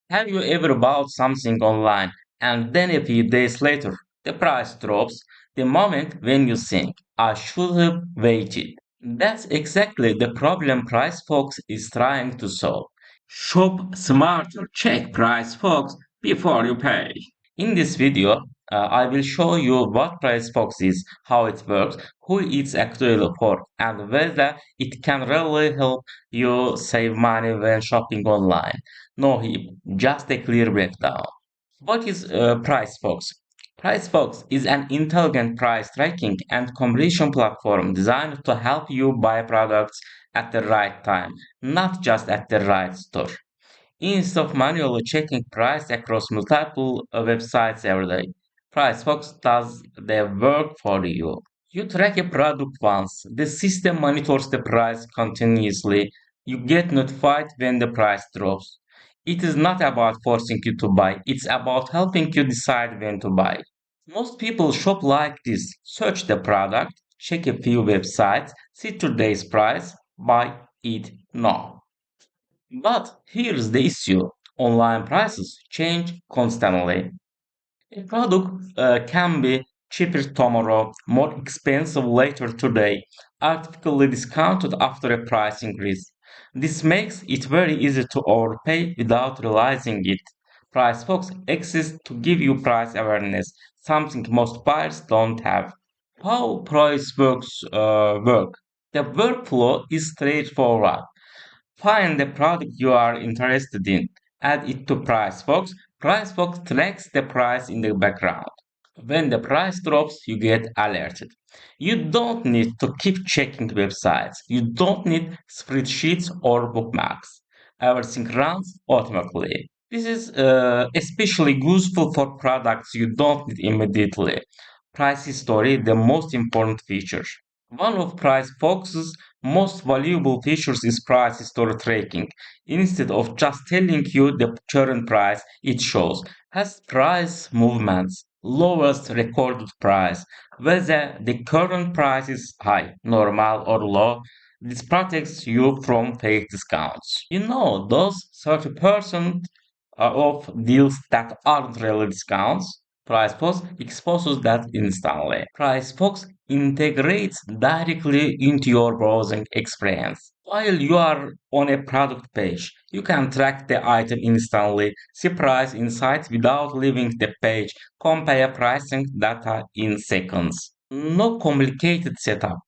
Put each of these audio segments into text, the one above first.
Have you ever bought something online and then a few days later the price drops? The moment when you think, I should have waited. That's exactly the problem PriceFox is trying to solve. Shop smarter, check PriceFox before you pay. In this video, I will show you what PriceFox is, how it works, who it's actually for, and whether it can really help you save money when shopping online. No hip, just a clear breakdown. What is PriceFox? PriceFox is an intelligent price tracking and comparison platform designed to help you buy products at the right time, not just at the right store. Instead of manually checking price across multiple websites every day, PriceFox does the work for you. You track a product once, the system monitors the price continuously, you get notified when the price drops. It is not about forcing you to buy, it's about helping you decide when to buy. Most people shop like this: search the product, check a few websites, see today's price, buy it now. But here's the issue: online prices change constantly. A product can be cheaper tomorrow, more expensive later today, artificially discounted after a price increase. This makes it very easy to overpay without realizing it. PriceFox exists to give you price awareness, something most buyers don't have. How price work? The workflow is straightforward. Find the product you are interested in, add it to PriceFox. PriceFox tracks the price in the background. When the price drops, you get alerted. You don't need to keep checking websites. You don't need spreadsheets or bookmarks. Everything runs automatically. This is especially useful for products you don't need immediately. Price history, the most important feature. One of PriceFox's most valuable features is price history tracking. Instead of just telling you the current price, it shows past price movements, lowest recorded price, whether the current price is high, normal, or low. This protects you from fake discounts. Those 30% of deals that aren't really discounts. PriceFox exposes that instantly. PriceFox integrates directly into your browsing experience. While you are on a product page, you can track the item instantly, see price insights without leaving the page, compare pricing data in seconds. No complicated setup,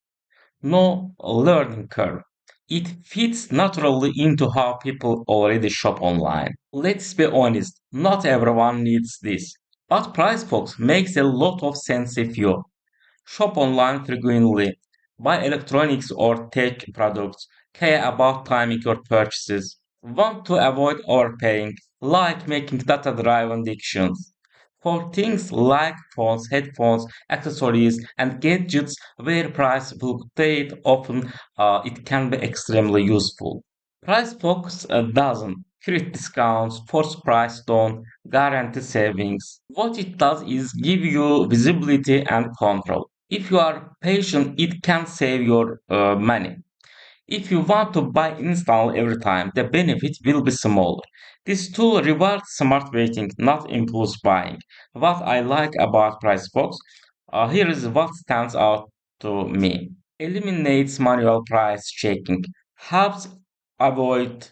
no learning curve. It fits naturally into how people already shop online. Let's be honest, not everyone needs this. But PriceFox makes a lot of sense if you shop online frequently, buy electronics or tech products, care about timing your purchases, want to avoid overpaying, like making data-driven decisions. For things like phones, headphones, accessories, and gadgets where price fluctuate often, it can be extremely useful. Price Focus doesn't create discounts, force price down, guarantee savings. What it does is give you visibility and control. If you are patient, it can save your money. If you want to buy instantly every time, the benefit will be smaller. This tool rewards smart waiting, not impulse buying. What I like about PriceBox, here is what stands out to me. Eliminates manual price checking, helps avoid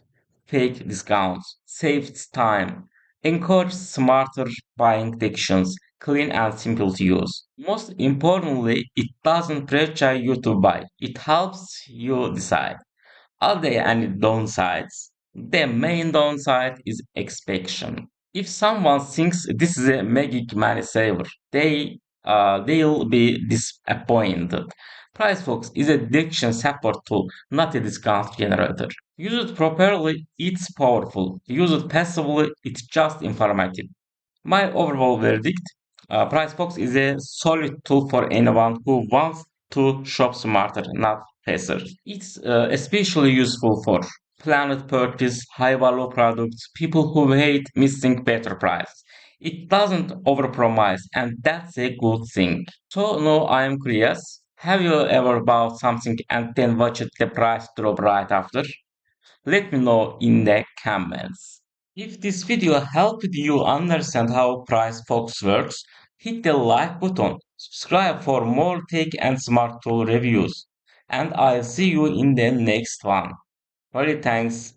fake discounts, saves time, encourages smarter buying decisions, clean and simple to use. Most importantly, it doesn't pressure you to buy. It helps you decide. Are there any downsides? The main downside is expectation. If someone thinks this is a magic money saver, they'll be disappointed. PriceFox is a decision support tool, not a discount generator. Use it properly, it's powerful. Use it passively, it's just informative. My overall verdict: PriceFox is a solid tool for anyone who wants to shop smarter, not faster. It's especially useful for planned purchase, high value products, people who hate missing better price. It doesn't overpromise, and that's a good thing. So now I am curious. Have you ever bought something and then watched the price drop right after? Let me know in the comments. If this video helped you understand how Price Fox works, hit the like button, subscribe for more tech and smart tool reviews, and I'll see you in the next one. Very thanks.